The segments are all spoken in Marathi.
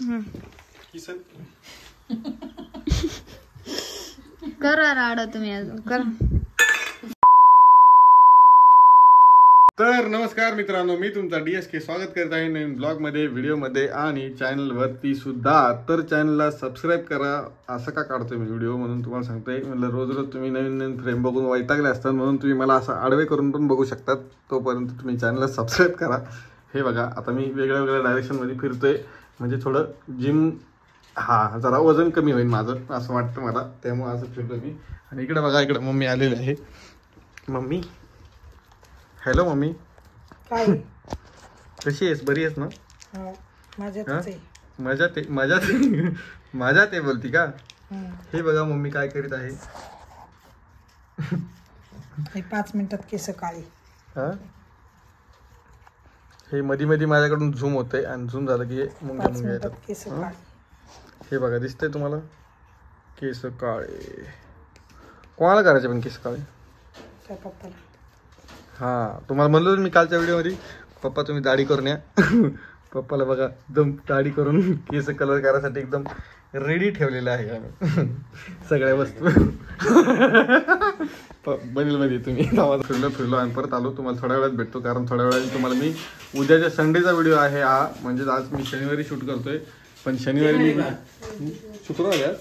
किसन करा राडा तुम्ही अजून करा. तर नमस्कार मित्रांनो, मी तुमचा DSK स्वागत करत आहे नवीन ब्लॉग मध्ये, व्हिडिओ मध्ये आणि चॅनल वरती सुद्धा. तर चॅनलला सबस्क्राईब करा. असं का काढतोय मी व्हिडिओ म्हणून तुम्हाला सांगतोय. म्हणलं रोज रोज तुम्ही नवीन नवीन फ्रेम बघून वैतागले असतात, म्हणून तुम्ही मला असं आडवे करून पण बघू शकतात. तोपर्यंत तुम्ही चॅनलला सबस्क्राईब करा. हे बघा, आता मी वेगळ्या वेगळ्या डायरेक्शन मध्ये फिरतोय, म्हणजे थोडं जिम जरा वजन कमी होईल माझं असं वाटतं मला, त्यामुळे असं फिरतोय मी. आणि इकडे बघा, इकडे मम्मी आलेली आहे. मम्मी, हॅलो मम्मी, काय कशी आहेस? बरी आहेस ना? माझ्यात आहे बोलती का? हे बघा मम्मी काय करीत आहे. 5 मिनिटात केस काळी. हे मध्ये मध्ये माझ्याकडून झूम होतंय आणि झूम झालं की मुंग्या मुंग्या येतात. केस काळी. हे बघा, दिसतंय तुम्हाला? केस काळे. कोणाला करायचे पण केस काळे? काय पप्पाला. तुम्हाला म्हणलो मी कालच्या व्हिडिओमध्ये, पप्पा तुम्ही दाढी करून या. पप्पाला बघा एकदम दाढी करून केस कलर करायसाठी एकदम रेडी ठेवलेलं आहे आम्ही. सगळ्या वस्तू बनेलमध्ये. तुम्ही फिरलो आणि परत आलो. तुम्हाला थोड्या वेळात भेटतो, कारण थोड्या वेळाने तुम्हाला मी उद्याच्या संडेचा व्हिडिओ आहे हा. म्हणजे आज मी शनिवारी शूट करतोय, पण शनिवारी मी शुक्रवार आहे.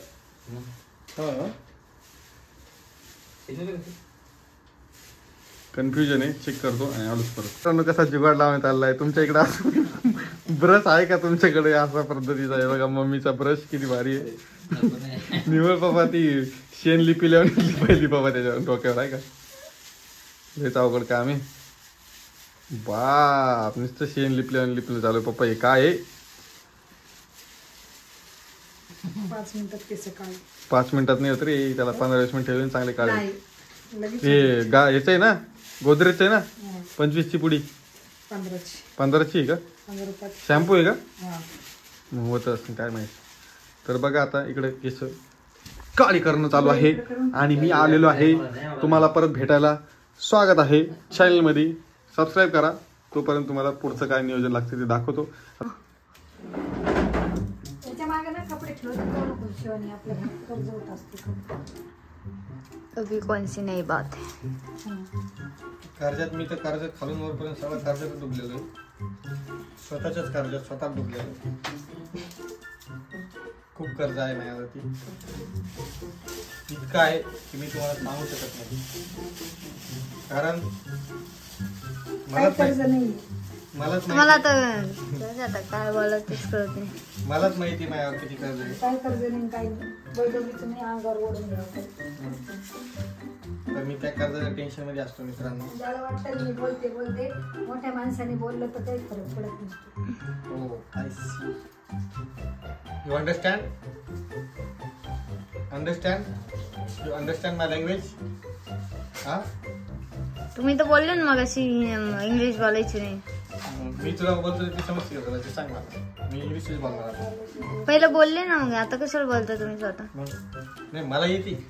कन्फ्युजन आहे, चेक करतो आणि आलोच परत. कसा जुगाड लावण्यात आलेला आहे तुमच्या इकडे. ब्रश आहे का तुमच्याकडे असा पद्धतीचा आहे? बघा मम्मीचा ब्रश किती भारी आहे. निवळ बाबा, ती शेण लिपी लावून पहिली बाबा त्याच्यावर डोक्यावर आहे का? हेच अवघड काम आहे बाप. नुसतं शेण लिपलं चालू. पप्पा हे काय आहे? 5 मिनिटात केस काळी. 5 मिनिटात नाही होत रे, त्याला 15-20 मिनिट ठेवले चांगले काढे. हे ह्याचं आहे ना, गोदरेजचं आहे ना? 25ची पुडी. 15ची आहे का? शॅम्पू आहे का? होत असं काय माहिती. तर बघा, आता इकडे केस काळी करणं चालू आहे आणि मी आलेलो आहे तुम्हाला परत भेटायला. स्वागत आहे चॅनलमध्ये. सबस्क्राईब करा. तोपर्यंत तुम्हाला पुढचं काय नियोजन लागते ते दाखवतो. अभी कौन सी नई बात है? कर्जात मी तर कर्जात खालून वरपर्यंत सगळं कर्जात डुबलेलो आहे. स्वतःच्याच कर्जात स्वतः डुबलेलो. खूप कर्ज आहे माझ्यावरती. इतकं आहे की मी तुम्हाला सांगू शकत नाही, कारण मला तर काय बोलत तेच कळत नाही. मलाच माहिती माझ्यावर किती कर्ज आहे. काय कर्ज नाही, काही नाही. अंगावर ओढून घ्यावं. तर मी त्या कर्जाच्या टेन्शन मध्ये असतो मित्रांनो. ज्याला वाटतं मी बोलते मोठ्या माणसाने बोललं तर काही फरक पडत नसतो. हो, I see. You understand? You understand my language? तुम्ही तर बोलले ना मग अशी इंग्लिश बोलायची नाही. मी तुला बोलतो ती समजते का तुला? ते सांग मला. मी इंग्लिशच बोलणार. पहिलं बोलले ना, मग आता कशाला बोलता तुम्ही स्वतः? नाही, मला येते.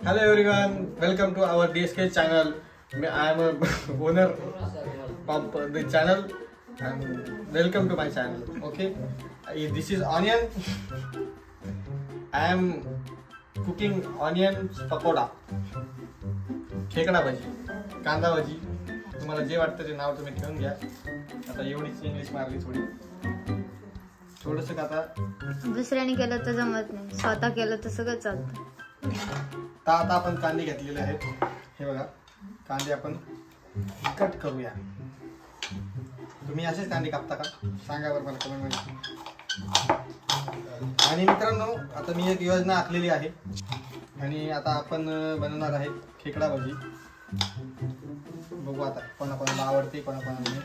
Hello everyone, welcome to our DSK channel. I am a owner of the channel and welcome to my channel. Okay, this is onion. I am cooking onion pakoda. खेकडा भाजी, कांदा भाजी, तुम्हाला जे वाटतं ते नाव तुम्ही ठेवून घ्या. आता एवढीच इंग्लिश मारली थोडंसं. आता दुसऱ्याने केलं तर जमत नाही, स्वतः केलं तर सगळं चालतं. आता आपण कांदे घेतलेले आहेत. हे बघा, कांदे आपण कट करूया. तुम्ही असेच कांदे कापता का? सांगा बरं मला कमेंट मध्ये. आणि मित्रांनो, आता मी एक योजना आखलेली आहे आणि आता आपण बनवणार आहे खेकडा भाजी. बघू आता कोणाकोणाला आवडते, कोणाकोणाला नाही.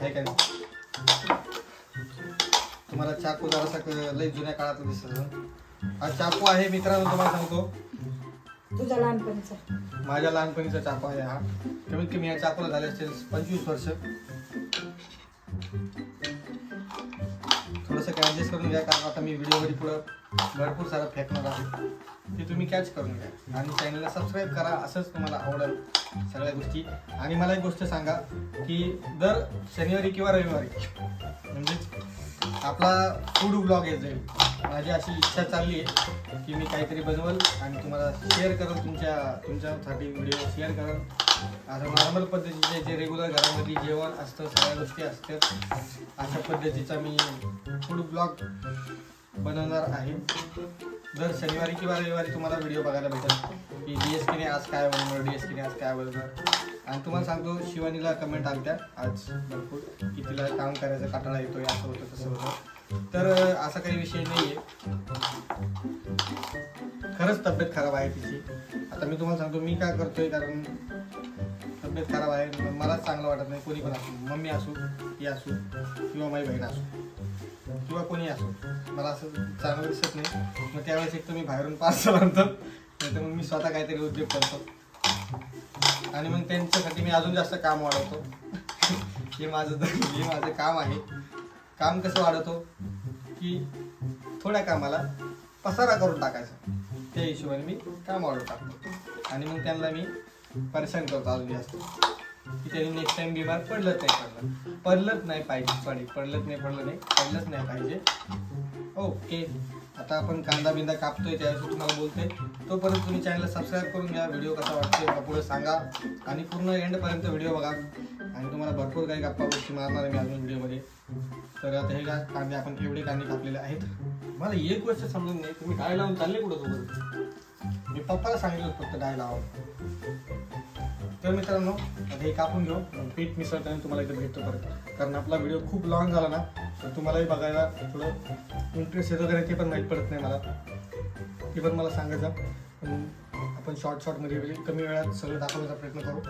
आहे काय? तुम्हाला चाकू जरासा लई जुन्या काळात दिसत. हा चाकू आहे मित्रांनो, तुम्हाला सांगतो, तुझ्या लहानपणीचा. माझ्या लहानपणीचा चाकू आहे हा. कमीत कमी या चाकूला झाले असतील 25 वर्ष. थोडंसं ऍडजस्ट करून घ्या, कारण आता मी व्हिडिओमध्ये पुढं भरपूर सारं फेकणार आहे, ते तुम्ही कॅच करून घ्या आणि चॅनलला सबस्क्राईब करा. असंच तुम्हाला आवडेल सगळ्या गोष्टी. आणि मला एक गोष्ट सांगा की दर शनिवारी किंवा रविवारी म्हणजे आपला फूड ब्लॉग येत जाईल. माझी अशी इच्छा चालली आहे की मी काहीतरी बनवल आणि तुम्हाला शेअर करेल, तुमच्यासाठी व्हिडिओ शेअर करेल. असं नॉर्मल पद्धतीचे जे रेग्युलर घरामध्ये जेवण असतं, सगळ्या गोष्टी असतात, अशा पद्धतीचा मी फूड ब्लॉग बनवणार आहे. दर शनिवारी किंवा रविवारी तुम्हाला व्हिडिओ बघायला भेटेल की DSKने आज काय बनवणार, DSKने आज काय बनवणार. आणि तुम्हाला सांगतो, शिवानीला कमेंट आल्या आज भरपूर की तिला काम करायचा कंटाळा येतोय, असं होतं तसं होतं. तर असा काही विषय नाही आहे, खरंच तब्येत खराब आहे तिची. आता मी तुम्हाला सांगतो मी काय करतोय, कारण तब्येत खराब आहे, मलाच चांगलं वाटत नाही. कोणी पण असो, मम्मी असो, ती असो किंवा माझी बहीण असो किंवा कोणी असो, मला असं चांगलं दिसत नाही. मग त्यावेळेस एक तर मी बाहेरून पार्सल आणतो, नाही तर मग मी स्वतः काहीतरी उद्योग करतो आणि मग त्यांच्यासाठी मी अजून जास्त काम वाढवतो. हे माझं काम आहे. काम कसं वाढवतो की थोड्या कामाला पसारा करून टाकायचा, त्या हिशोबाने मी काम वाढवून टाकतो आणि मग त्यांना मी परेशान करतो अजून जास्त की त्यांनी नेक्स्ट टाइम बिमार पडलंच नाही पाहिजे. ओके, आता आपण कांदा बिंदा कापतोय, त्यावेळेस तुम्हाला बोलते. तोपर्यंत तुम्ही चॅनलला सबस्क्राईब करून घ्या. व्हिडिओ कसा वाटतोय मला पुढे सांगा आणि पूर्ण एंडपर्यंत व्हिडिओ बघा आणि तुम्हाला भरपूर काही गप्पा गोष्टी मारणार आहे मी अजून व्हिडिओमध्ये. तर आता हे कांदे आपण एवढे कांदे कापलेले आहेत. मला एक गोष्ट समजून नाही, तुम्ही डाळ लावून चालले कुठं सोबत? मी पप्पाला सांगितलं फक्त डाळ लावा. तर मित्रांनो, आता हे कापून घेऊ, पीठ मिसळताना तुम्हाला इथे भेटतो परत. कारण आपला व्हिडिओ खूप लॉंग झाला ना, तर तुम्हालाही बघायला थोडं इंटरेस्ट येतो का नाही ते पण माहीत पडत नाही मला. ते पण मला सांगायचं. पण आपण शॉर्टमध्ये कमी वेळात सगळं दाखवण्याचा प्रयत्न करू.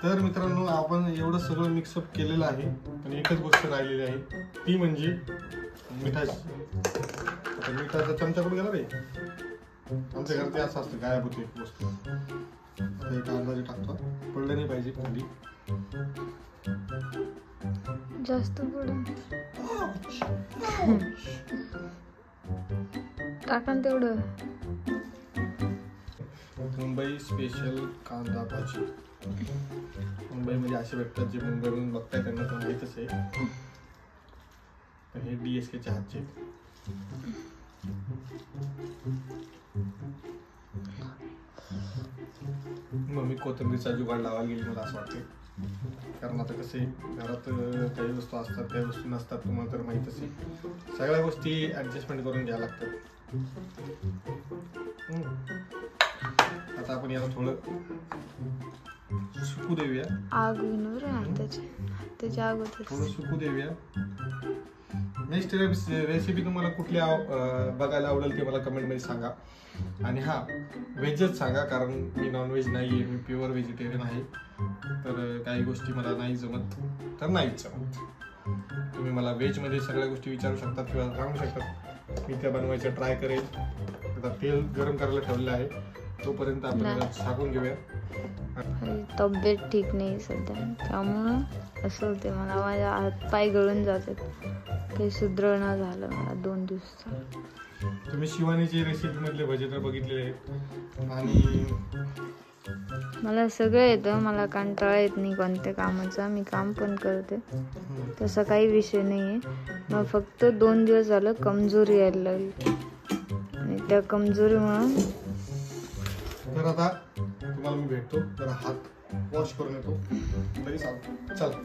तर मित्रांनो, आपण एवढं सगळं मिक्सअप केलेलं आहे, पण एकच गोष्ट राहिलेली आहे, ती म्हणजे मिठाची. आता मिठाचा चमचा कुठे गेला रे? आमच्या घरात असं असतं, गायब होते एक वस्तू. आता एक अंदाजे टाकतो, पडलं नाही पाहिजे खाली जास्त पडून टाका तेवढं. मुंबई स्पेशल कांदा भाजी. मुंबईमध्ये असे भेटतात जे मुंबईमधून बघताय त्यांना तर माहीतच आहे, पण हे DSKच्या हातचे. मग मी कोथिंबीरचा जुगाड लावायला गेली मला असं वाटते. कारण आता कसे घरात काही वस्तू असतात, काही वस्तू नसतात, तुम्हाला तर माहीतच आहे. सगळ्या गोष्टी ऍडजस्टमेंट करून घ्याव्या लागतात. आता आपण याला थोडं सुकू देऊया. आग होईन त्याची आग होते. थोडं सुकू देऊया. नेक्स्ट रेसिपी तुम्हाला कुठली बघायला आवडेल ते मला कमेंटमध्ये सांगा. आणि हा, व्हेजच सांगा, कारण मी नॉनव्हेज नाही आहे, मी प्युअर व्हेजिटेरियन आहे. तर काही गोष्टी मला नाही जमत तर नाहीच जमत. तुम्ही मला व्हेजमध्ये सगळ्या गोष्टी विचारू शकतात किंवा सांगू शकतात, मी त्या बनवायचं ट्राय करेल. आता तेल गरम करायला ठेवलेलं आहे, तोपर्यंत आपण झाकून घेऊया. तब्येत ठीक नाही सध्या, त्यामुळं असं होते. मला माझे हात पाय गळून जातात, काही सुधारणा झालं मला 2 दिवसात. तुम्ही शिवानीची रेसिपी मधले भजे तर बघितलेले आहेत आणि मला सगळं येतं, मला कंटाळा येत नाही कोणत्या कामाचा. मी काम पण करते, तसा काही विषय नाही आहे. मग फक्त 2 दिवस झालं कमजोरी यायला लागली आणि त्या कमजोरीमुळं. तर आता तुम्हाला मी भेटतो, जरा हात वॉश करून येतो, लगेच आलो. चला.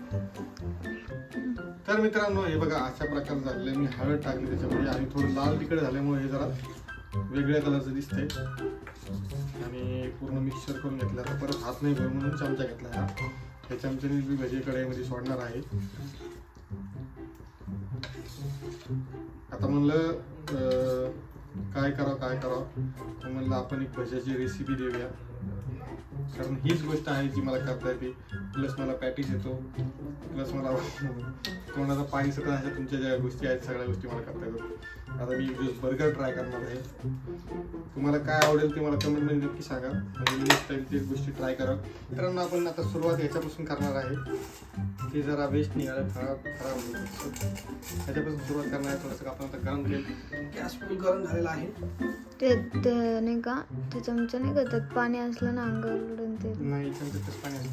तर मित्रांनो, हे बघा अशा प्रकारे झालेलं. मी हळद टाकली त्याच्यामध्ये आणि थोडं लाल तिखट झाल्यामुळे हे जरा वेगळ्या कलरचं दिसतंय आणि पूर्ण मिक्सचर करून घेतलं. आता परत हात नाही भरून म्हणून चमचा घेतला. हा त्या चमच्याने मी भजी कढईमध्ये सोडणार आहे. आता म्हणलं काय करावं म्हणलं आपण एक भज्याची रेसिपी देऊया, कारण हीच गोष्ट आहे जी मला करता येते. प्लस मला पॅटीस येतो, प्लस मला तोंडाचं पाणी सुद्धा. अशा तुमच्या ज्या गोष्टी आहेत सगळ्या गोष्टी मला करता येतात. आता मी बर्गर ट्राय करणार आहे. तुम्हाला काय आवडेल ते मला कमेंटमध्ये नक्की सांगा, म्हणजे नेक्स्ट टाइम ते गोष्टी ट्राय करा. मित्रांनो आपण आता सुरुवात याच्यापासून करणार आहे. ते जरा वेस्ट निघालं, खराब त्याच्यापासून सुरुवात करणार आहे. थोडंसं आपण आता गरम तेल, गॅस फुल गरम झालेला आहे. ते नाही का ते चमचा नाही का त्यात पाणी असलं ना अंगावरून ते नाही चमच्यातच पाणी असतं.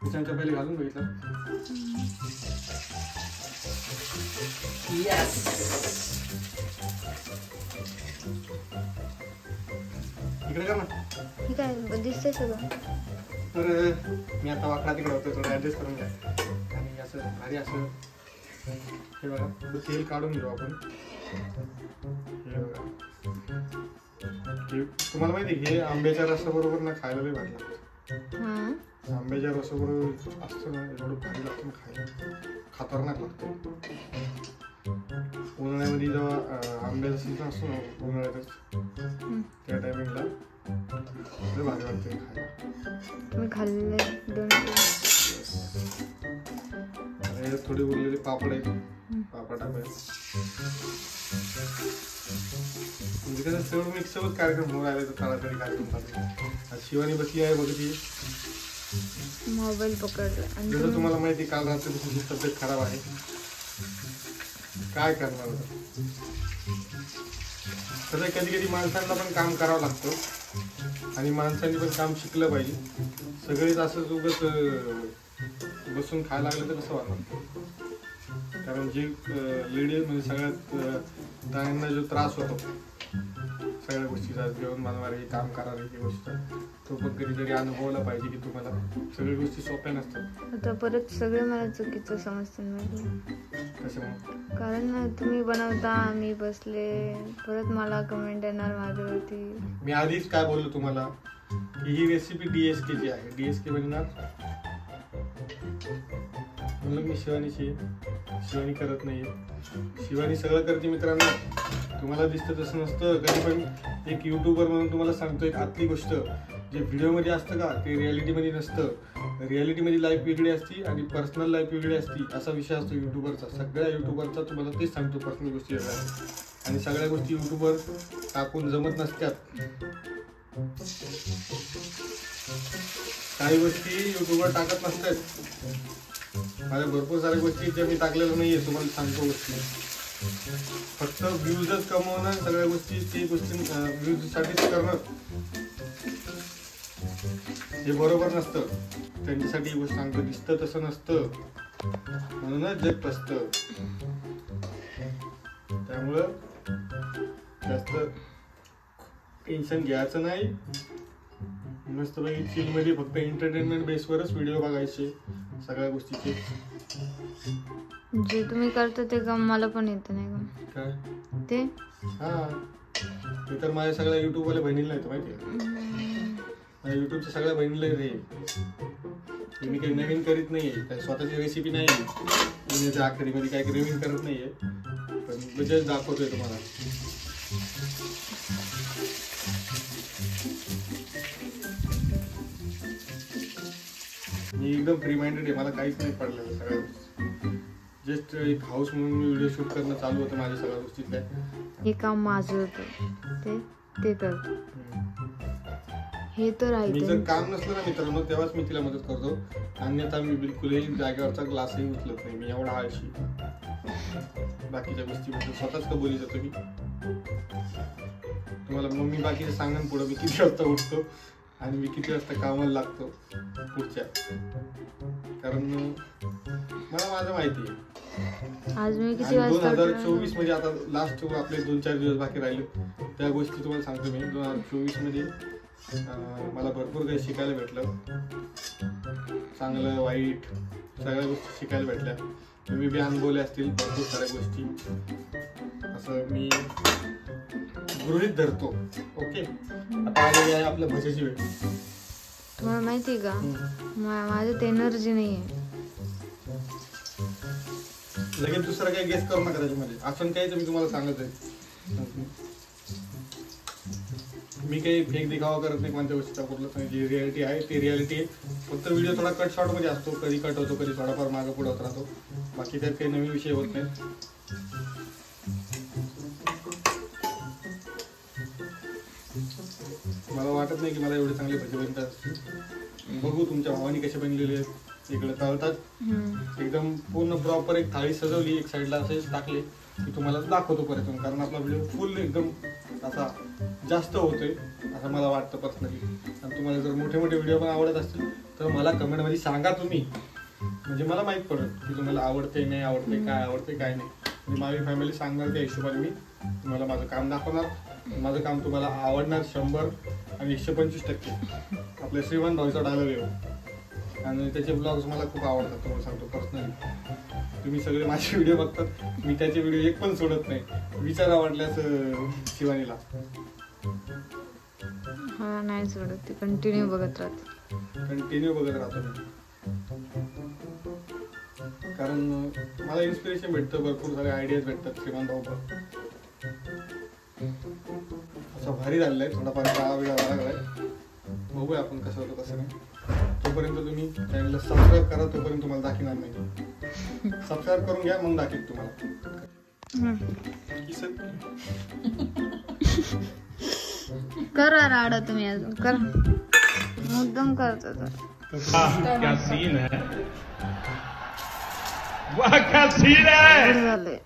मी चमचा पहिले घालून बघितलं. इकडे कर ना. हे काय दिसतंय सगळं. तर मी आता वाकडा तिकडे होतो, थोडं ॲडजस्ट करून घ्या. आणि असं भारी असं हे बघा, थोडं तेल काढून घेऊ आपण. हे बघा, तुम्हाला माहिती आहे हे आंब्याच्या रसाबरोबर ना खायला लई भारी लागतं. हां आंब्याच्या रसाबरोबर असतं ना, एवढं भारी लागतं ना खायला, खतरनाक लागतं. उन्हाळ्यामध्ये जेव्हा आंब्याचा सीझन असतो ना, उन्हाळ्यातच त्या टायमिंगला लई भारी वाटतं खायला. तुम्ही खाल्ले 2 आणि थोडी उरलेली पापड आहेत, पापड टाकायचे. म्हणजे कसं सगळं मिक्सअपच कार्यक्रम होऊन राहिले, तर तारातरी कार्यक्रम चालू. शिवानी बसली आहे बघती, मोबाईल पकडला. आणि जसं तुम्हाला माहिती काल रात्री तुमची तब्येत खराब आहे, काय करणार. तसं कधी कधी माणसांना पण काम करावं लागतं आणि माणसांनी पण काम शिकलं पाहिजे. सगळेच असंच उगाच बसून खायला लागलं तर कसं वाटणार. कारण जे लेडीज म्हणजे सगळ्यात त्यांना जो त्रास होतो सगळ्या गोष्टीचा, जेवण बनवायला काम करायला ही गोष्ट, तो पण कधीतरी अनुभवला पाहिजे की तुम्हाला सगळ्या गोष्टी सोप्या नसतात. आता परत सगळे मला चुकीचं समजतात माहिती. कशामुळे? कारण तुम्ही बनवता, मी बसले, परत मला कमेंट येणार माझ्यावरती. मी आधीच काय बोललो तुम्हाला की ही रेसिपी DSK ची आहे. DSK बनणार म्हणलं मी शिवानीची, शिवानी करत नाहीये. शिवानी सगळं करते मित्रांनो, तुम्हाला दिसतं तसं नसतं. कधी पण एक युट्यूबर म्हणून तुम्हाला सांगतो एक आतली गोष्ट, जे व्हिडिओमध्ये असतं का ते रियालिटीमध्ये नसतं. रियालिटीमध्ये लाईफ वेगळी असती आणि पर्सनल लाईफ वेगळी असती, असा विषय असतो युट्यूबरचा. सगळ्या युट्यूबरचा तुम्हाला तेच सांगतो, पर्सनल गोष्टी वेगळ्या आणि सगळ्या गोष्टी युट्यूबर टाकून जमत नसतात. काही गोष्टी युट्यूबवर टाकत नसतात. माझ्या भरपूर साऱ्या गोष्टी ज्या मी टाकलेल्या नाहीये, तुम्हाला सांगतो गोष्टी. फक्त व्ह्यूजच कमवणं, सगळ्या गोष्टी ते गोष्टी व्ह्यूजसाठीच करणं हे बरोबर नसतं. त्यांच्यासाठी ही गोष्ट सांगतो, दिसतं तसं नसतं, म्हणूनच जग फसतं. त्यामुळं जास्त टेन्शन घ्यायचं नाही. मस्तपैकी चिलमध्ये फक्त एंटरटेनमेंट बेसवरच व्हिडिओ बघायचे सगळ्या गोष्टीचे. जे तुम्ही करता ते काम मला पण येतं नाही का काय ते. हा, ते तर माझ्या सगळ्या युट्यूबवाल्या बहिणीला येतं माहिती आहे. माझ्या युट्यूबच्या सगळ्या बहिणीला येते. मी काही नवीन करीत नाहीये, काही स्वतःची रेसिपी नाही, उन्हाच्या आखरीमध्ये काही नवीन करत नाहीये, पण बजेट दाखवतोय तुम्हाला. मी एकदम फ्री माइंडेड आहे, मला काहीच नाही पडलेलं. सगळ्या जस्ट एक हाऊस म्हणून मी व्हिडिओ शूट करणं चालू होतं माझ्या सगळ्या गोष्टीत. काय हे काम माझं होतं, ते करतो. हे तर मी जर आहे काम नसलं ना मित्रांनो, तेव्हाच मी तिला मदत करतो. अन्यथा मी बिलकुलही जागेवरचा ग्लासही उचलत नाही. मी एवढा आळशी. बाकीच्या गोष्टीबद्दल स्वतःच कबुली जातो मी. तुम्हाला मग मी बाकीचं सांगन पुढं मी किती वाजता उठतो आणि मी किती वाजता कामाला लागतो पुढच्या. कारण मला माझं माहिती आहे. आज मी किती वाजता 2024 मध्ये आता लास्ट आपले 2-4 दिवस बाकी राहिले, त्या गोष्टी तुम्हाला सांगतो मी. 2024 मध्ये मला भरपूर काही शिकायला भेटलं, चांगलं वाईट सगळ्या गोष्टी शिकायला भेटल्या. तुम्ही बी अनुभवले असतील भरपूर साऱ्या गोष्टी, असं मी गृहीत धरतो. ओके, आता आलेली आहे आपल्या भजाची वेळ. तुम्हाला माहिती आहे का, माझ्यात एनर्जी नाही आहे. लगेच दुसरं काही गेस करू नका त्याच्यामध्ये. असं काही तर मी तुम्हाला सांगत आहे, मी काही फेक दिखावा करत नाही कोणत्या गोष्टीचा. कुठलं जी रियालिटी आहे ती रियालिटी आहे. फक्त व्हिडिओ थोडा कट शॉर्ट मध्ये असतो, कधी कट होतो, कधी थोडाफार मागं पुढे होत राहतो. बाकी त्यात काही नवीन विषय होत नाही. मला वाटत नाही की मला एवढे चांगले भजी बनतात असतील. बघू तुमच्या भावानी कसे बनलेले आहेत. इकडे तळतात एकदम पूर्ण प्रॉपर एक थाळी सजवली, एक साईडला असे टाकले की तुम्हाला दाखवतो परत, कारण आपला व्हिडिओ फुल एकदम असा जास्त होतोय असं मला वाटतं पर्सनली. आणि तुम्हाला जर मोठे मोठे व्हिडिओ पण आवडत असतील तर मला कमेंटमध्ये सांगा तुम्ही, म्हणजे मला माहीत पडेल की तुम्हाला आवडते नाही आवडते, काय आवडते काय नाही. म्हणजे माझी फॅमिली सांगणार त्या हिशोबाने मी तुम्हाला माझं काम दाखवणार. माझं काम तुम्हाला आवडणार 100 आणि 125%. आपल्या श्रीवंत भाऊचा डायलॉग आहे आणि त्याचे ब्लॉग्स मला खूप आवडतात, तुम्हाला सांगतो पर्सनली. तुम्ही सगळे माझे व्हिडिओ बघतात, मी त्याचे व्हिडिओ एक पण सोडत नाही. विचारा वाटल्यास शिवानीला. हा नाही सोडत, ते कंटिन्यू बघत राहते. कंटिन्यू बघत राहतो मी, कारण मला इन्स्पिरेशन भेटतं, भरपूर सारे आयडियाज भेटतात श्रीमंत भाऊ. असं भारी झालेलं आहे, थोडाफार काळा वेळा लागलाय. बघूया आपण कसं होतं कसं नाही. तोपर्यंत तुम्ही चॅनलला सबस्क्राईब करा, तोपर्यंत तुम्हाला दाखवणार नाही. सबस्क्राईब करून घ्या, मग दाखवेल तुम्हाला. करा राडा तुम्ही अजून करा, मुद्दाम करतो क्या सीन है, वाह क्या सीन है. झालंय.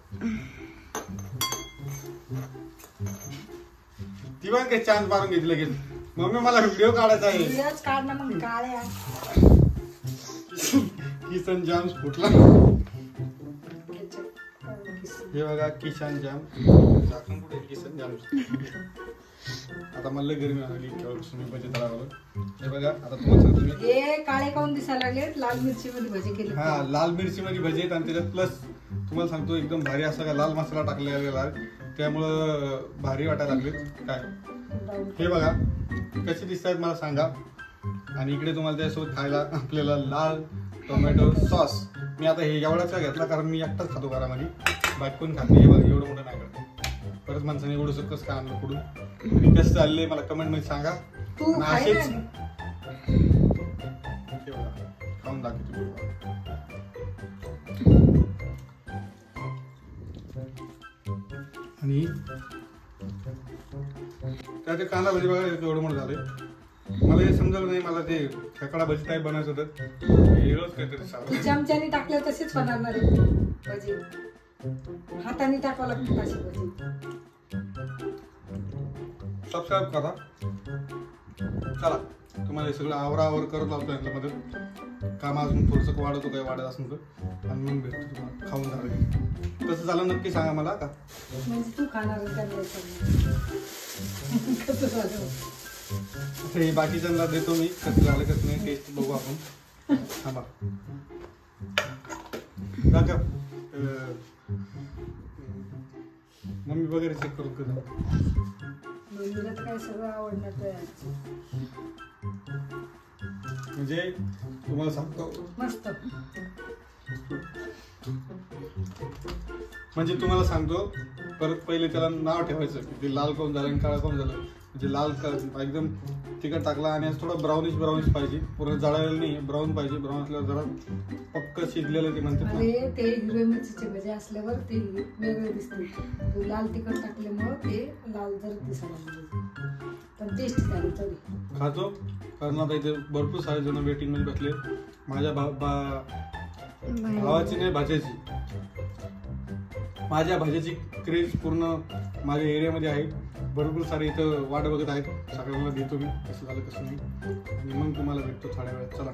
ती पण काही चान्स मारून घेतली लगेच. मम्मी मला व्हिडिओ काढायचा आहे. व्हिडिओच काढ ना मग काळ्या. किसन जाम फुटला. हे बघा किसान जाम, झाकण कुठे किसन जाम. आता मला गरमी आली मी भजी तळावर. हे बघा आता तुम्हाला सांगतो मी, हे काळे काऊन दिसायला लागले, लाल मिरची मध्ये भजी केली. हा लाल मिरची मध्ये भजी आहेत आणि त्याच्यात प्लस तुम्हाला सांगतो एकदम भारी असा का लाल मसाला टाकलेला गेला, त्यामुळं भारी वाटायला लागले. काय हे बघा कसे दिसत आहेत मला सांगा. आणि इकडे तुम्हाला त्यासोबत खायला आपल्याला लाल टोमॅटो सॉस. मी आता हे एवढाच घेतला कारण मी एकटाच खातो घरामध्ये, बाईक पण खात नाही. बघा एवढं मोठं नाही करत. परत माणसाने एवढं सकस का आणलं पुढून आणि कसं चाललंय मला कमेंट मध्ये सांगा. तू खाय असेच ना. खाऊन दाखवतो. आणि त्याचे कांदा भजी बघा एवढं मोठं झालंय. मला हे समजलं नाही, मला ते खेकडा भजी टाईप बनायचं होतं. वेगळंच काहीतरी साधं. चमच्याने टाकले तसेच होणार ना रे भजी. हाताने टाकावं लागतं अशी भजी. सबस्क्राईब करा. चला तुम्हाला हे सगळं आवरावर करत लावतो यांना मदत. काम अजून थोडंसं वाढवतो काय वाढत असेल तर, आणि मग भेटतो तुम्हाला खाऊन झालं. कसं झालं नक्की सांगा मला. का म्हणजे तू खाणार कसं झालं. हे बाकीच्यांना देतो मी, कसं झालं कसं नाही टेस्ट बघू आपण. थांबा का मम्मी वगैरे चेक करू कधी. मम्मीला तर काय सगळं आवडणार आहे. म्हणजे तुम्हाला सांगतो मस्त. म्हणजे तुम्हाला सांगतो परत पहिले त्याला नाव ठेवायचं की ते लाल काऊन झालं आणि काळा काऊन झालं. म्हणजे लाल एकदम तिखट टाकला आणि थोडा ब्राउनिश पाहिजे, पूर्ण जळालेलं नाही, ब्राऊन पाहिजे. ब्राऊन असल्यावर जरा पक्क शिजलेलं ते म्हणतात ना. अरे ते हिरव्या मिरचीचे भजी असल्यावर ते वेगळे दिसते. तू लाल तिखट टाकल्यामुळं ते लाल जर दिसायला लागले, पण टेस्ट झाली थोडी. खातो कारण आता इथे भरपूर सारे जण वेटिंग मध्ये बसले. माझ्या भावाची नाही भाज्याची, माझ्या भाज्याची क्रेज पूर्ण माझ्या एरियामध्ये आहे. भरपूर सारे इथं वाट बघत आहेत. सगळ्यांना देतो मी कसं झालं कसं नाही, आणि मग तुम्हाला भेटतो थोड्या वेळात. चला.